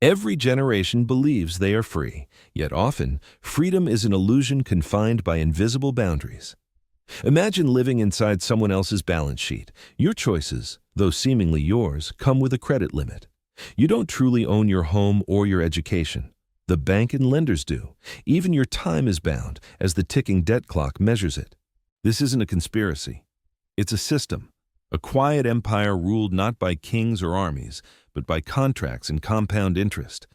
Every generation believes they are free, yet often, freedom is an illusion confined by invisible boundaries. Imagine living inside someone else's balance sheet. Your choices, though seemingly yours, come with a credit limit. You don't truly own your home or your education. The bank and lenders do. Even your time is bound, as the ticking debt clock measures it. This isn't a conspiracy. It's a system. A quiet empire ruled not by kings or armies, but by contracts and compound interest.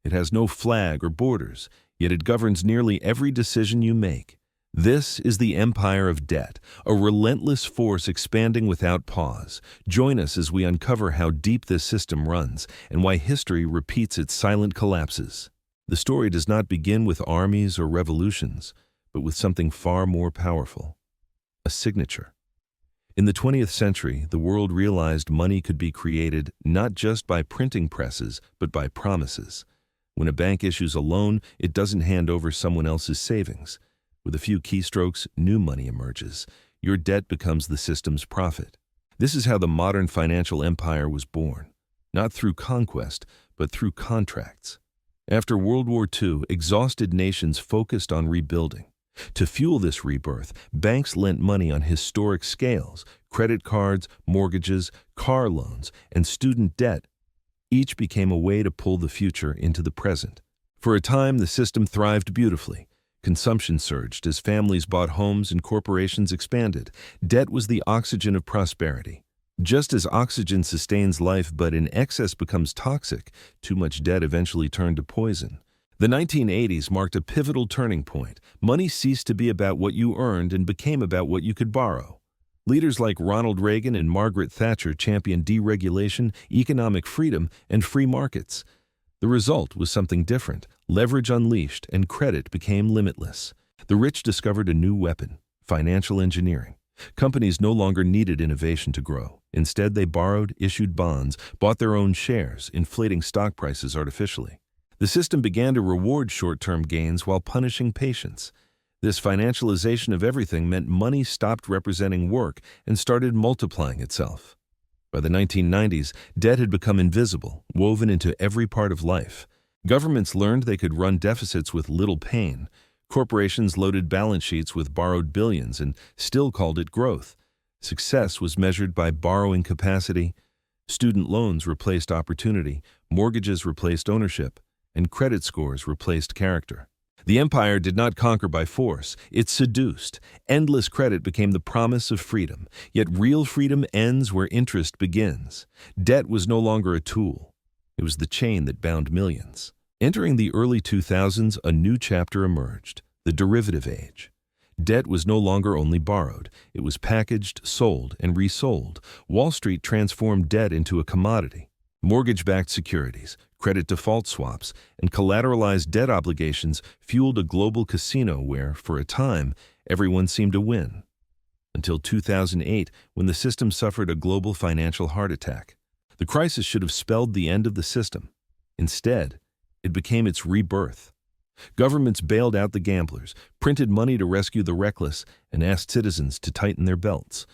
It has no flag or borders, yet it governs nearly every decision you make. This is the empire of debt, a relentless force expanding without pause. Join us as we uncover how deep this system runs and why history repeats its silent collapses. The story does not begin with armies or revolutions, but with something far more powerful: a signature. In the 20th century, the world realized money could be created not just by printing presses, but by promises. When a bank issues a loan, it doesn't hand over someone else's savings. With a few keystrokes, new money emerges. Your debt becomes the system's profit. This is how the modern financial empire was born, not through conquest, but through contracts. After World War II, exhausted nations focused on rebuilding. To fuel this rebirth, banks lent money on historic scales: credit cards, mortgages, car loans, and student debt. Each became a way to pull the future into the present. For a time, the system thrived beautifully. Consumption surged as families bought homes and corporations expanded. Debt was the oxygen of prosperity. Just as oxygen sustains life but in excess becomes toxic, too much debt eventually turned to poison. The 1980s marked a pivotal turning point. Money ceased to be about what you earned and became about what you could borrow. Leaders like Ronald Reagan and Margaret Thatcher championed deregulation, economic freedom, and free markets. The result was something different. Leverage unleashed and credit became limitless. The rich discovered a new weapon: financial engineering. Companies no longer needed innovation to grow. Instead, they borrowed, issued bonds, bought their own shares, inflating stock prices artificially. The system began to reward short-term gains while punishing patience. This financialization of everything meant money stopped representing work and started multiplying itself. By the 1990s, debt had become invisible, woven into every part of life. Governments learned they could run deficits with little pain. Corporations loaded balance sheets with borrowed billions and still called it growth. Success was measured by borrowing capacity. Student loans replaced opportunity, mortgages replaced ownership, and credit scores replaced character. The empire did not conquer by force, it seduced. Endless credit became the promise of freedom, yet real freedom ends where interest begins. Debt was no longer a tool. It was the chain that bound millions. Entering the early 2000s, a new chapter emerged: the derivative age. Debt was no longer only borrowed. It was packaged, sold, and resold. Wall Street transformed debt into a commodity. Mortgage-backed securities, credit default swaps, and collateralized debt obligations fueled a global casino where, for a time, everyone seemed to win. Until 2008, when the system suffered a global financial heart attack. The crisis should have spelled the end of the system. Instead, it became its rebirth. Governments bailed out the gamblers, printed money to rescue the reckless, and asked citizens to tighten their belts.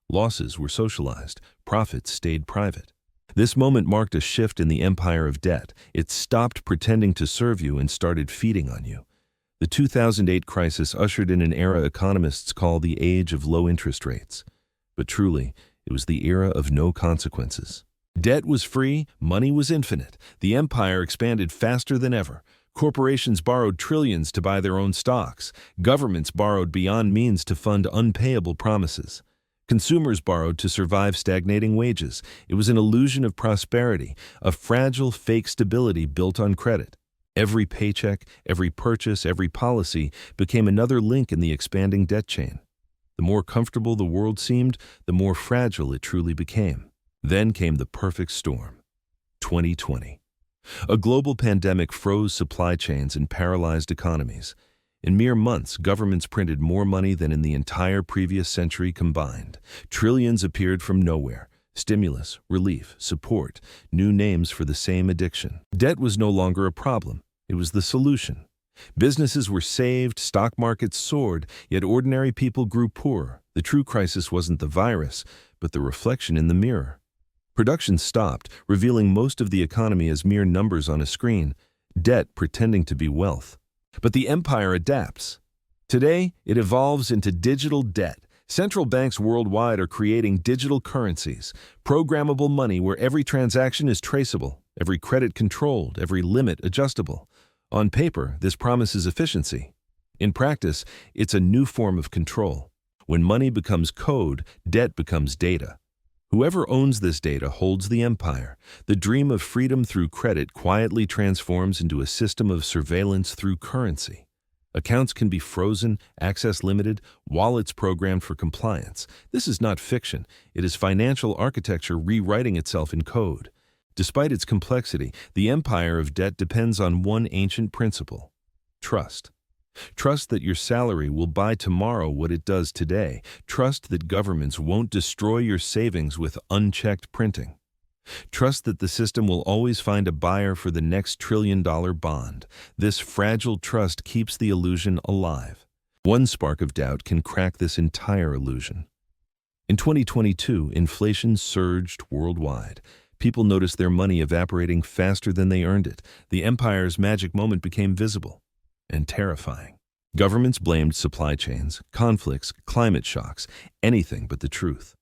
Losses were socialized, profits stayed private. This moment marked a shift in the empire of debt. It stopped pretending to serve you and started feeding on you. The 2008 crisis ushered in an era economists call the age of low interest rates. But truly, it was the era of no consequences. Debt was free, money was infinite. The empire expanded faster than ever. Corporations borrowed trillions to buy their own stocks. Governments borrowed beyond means to fund unpayable promises. Consumers borrowed to survive stagnating wages. It was an illusion of prosperity, a fragile, fake stability built on credit. Every paycheck, every purchase, every policy became another link in the expanding debt chain. The more comfortable the world seemed, the more fragile it truly became. Then came the perfect storm: 2020. A global pandemic froze supply chains and paralyzed economies. In mere months, governments printed more money than in the entire previous century combined. Trillions appeared from nowhere. Stimulus, relief, support, new names for the same addiction. Debt was no longer a problem. It was the solution. Businesses were saved, stock markets soared, yet ordinary people grew poorer. The true crisis wasn't the virus, but the reflection in the mirror. Production stopped, revealing most of the economy as mere numbers on a screen, debt pretending to be wealth. But the empire adapts. Today, it evolves into digital debt. Central banks worldwide are creating digital currencies, programmable money where every transaction is traceable, every credit controlled, every limit adjustable. On paper, this promises efficiency. In practice, it's a new form of control. When money becomes code, debt becomes data. Whoever owns this data holds the empire. The dream of freedom through credit quietly transforms into a system of surveillance through currency. Accounts can be frozen, access limited, wallets programmed for compliance. This is not fiction. It is financial architecture rewriting itself in code. Despite its complexity, the empire of debt depends on one ancient principle: trust. Trust that your salary will buy tomorrow what it does today. Trust that governments won't destroy your savings with unchecked printing. Trust that the system will always find a buyer for the next trillion-dollar bond. This fragile trust keeps the illusion alive. One spark of doubt can crack this entire illusion. In 2022, inflation surged worldwide. People noticed their money evaporating faster than they earned it. The empire's magic moment became visible and terrifying. Governments blamed supply chains, conflicts, climate shocks, anything but the truth.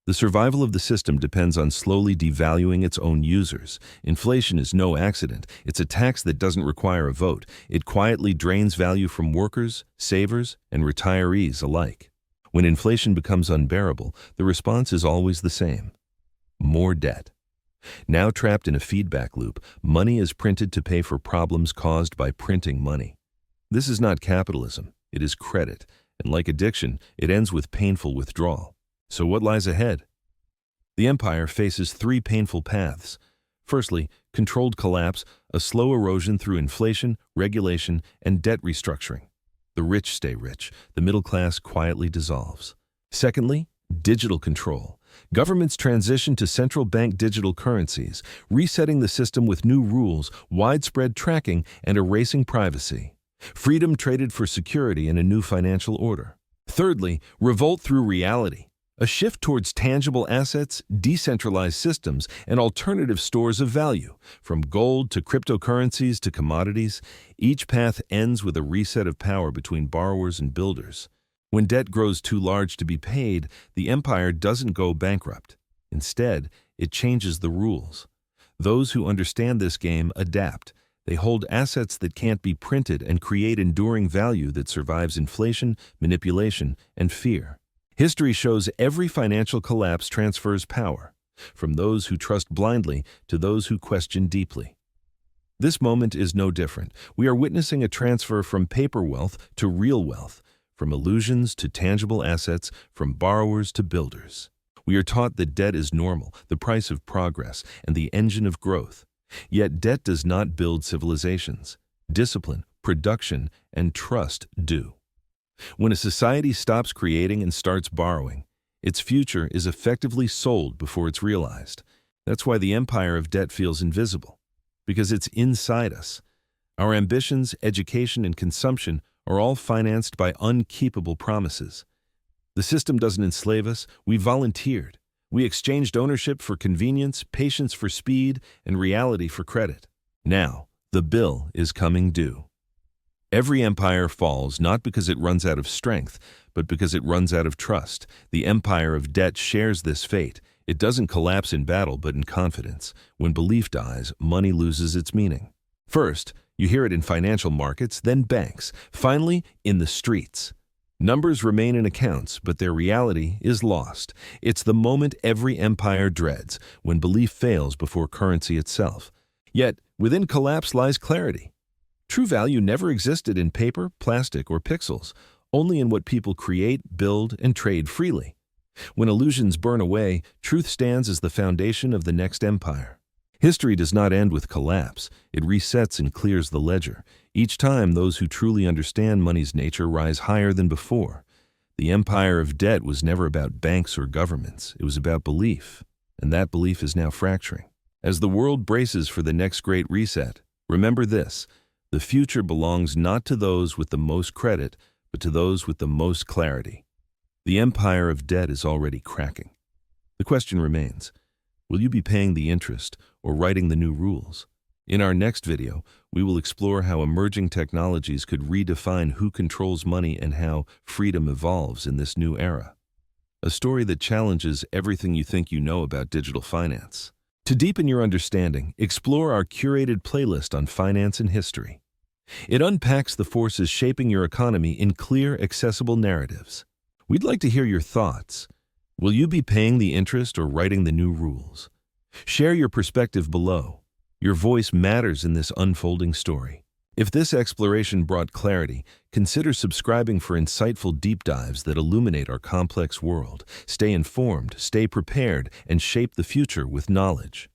The survival of the system depends on slowly devaluing its own users. Inflation is no accident. It's a tax that doesn't require a vote. It quietly drains value from workers, savers, and retirees alike. When inflation becomes unbearable, the response is always the same: more debt. Now trapped in a feedback loop, money is printed to pay for problems caused by printing money. This is not capitalism, it is credit, and like addiction, it ends with painful withdrawal. So what lies ahead? The empire faces three painful paths. Firstly, controlled collapse, a slow erosion through inflation, regulation, and debt restructuring. The rich stay rich, the middle class quietly dissolves. Secondly, digital control. Governments transition to central bank digital currencies, resetting the system with new rules, widespread tracking, and erasing privacy. Freedom traded for security in a new financial order. Thirdly, revolt through reality. A shift towards tangible assets, decentralized systems, and alternative stores of value. From gold to cryptocurrencies to commodities, each path ends with a reset of power between borrowers and builders. When debt grows too large to be paid, the empire doesn't go bankrupt. Instead, it changes the rules. Those who understand this game adapt. They hold assets that can't be printed and create enduring value that survives inflation, manipulation, and fear. History shows every financial collapse transfers power, from those who trust blindly to those who question deeply. This moment is no different. We are witnessing a transfer from paper wealth to real wealth, from illusions to tangible assets, from borrowers to builders. We are taught that debt is normal, the price of progress, and the engine of growth. Yet debt does not build civilizations. Discipline, production, and trust do. When a society stops creating and starts borrowing, its future is effectively sold before it's realized. That's why the empire of debt feels invisible, because it's inside us. Our ambitions, education, and consumption are all financed by unkeepable promises. The system doesn't enslave us, we volunteered. We exchanged ownership for convenience, patience for speed, and reality for credit. Now, the bill is coming due. Every empire falls not because it runs out of strength, but because it runs out of trust. The empire of debt shares this fate. It doesn't collapse in battle, but in confidence. When belief dies, money loses its meaning. First, you hear it in financial markets, then banks, finally in the streets. Numbers remain in accounts, but their reality is lost. It's the moment every empire dreads, when belief fails before currency itself. Yet, within collapse lies clarity. True value never existed in paper, plastic, or pixels, only in what people create, build, and trade freely. When illusions burn away, truth stands as the foundation of the next empire. History does not end with collapse. It resets and clears the ledger. Each time, those who truly understand money's nature rise higher than before. The empire of debt was never about banks or governments. It was about belief, and that belief is now fracturing. As the world braces for the next great reset, remember this: the future belongs not to those with the most credit, but to those with the most clarity. The empire of debt is already cracking. The question remains, Will you be paying the interest or writing the new rules? In our next video, we will explore how emerging technologies could redefine who controls money and how freedom evolves in this new era. A story that challenges everything you think you know about digital finance. To deepen your understanding, explore our curated playlist on finance and history. It unpacks the forces shaping your economy in clear, accessible narratives. We'd like to hear your thoughts. Will you be paying the interest or writing the new rules? Share your perspective below. Your voice matters in this unfolding story. If this exploration brought clarity, consider subscribing for insightful deep dives that illuminate our complex world. Stay informed, stay prepared, and shape the future with knowledge.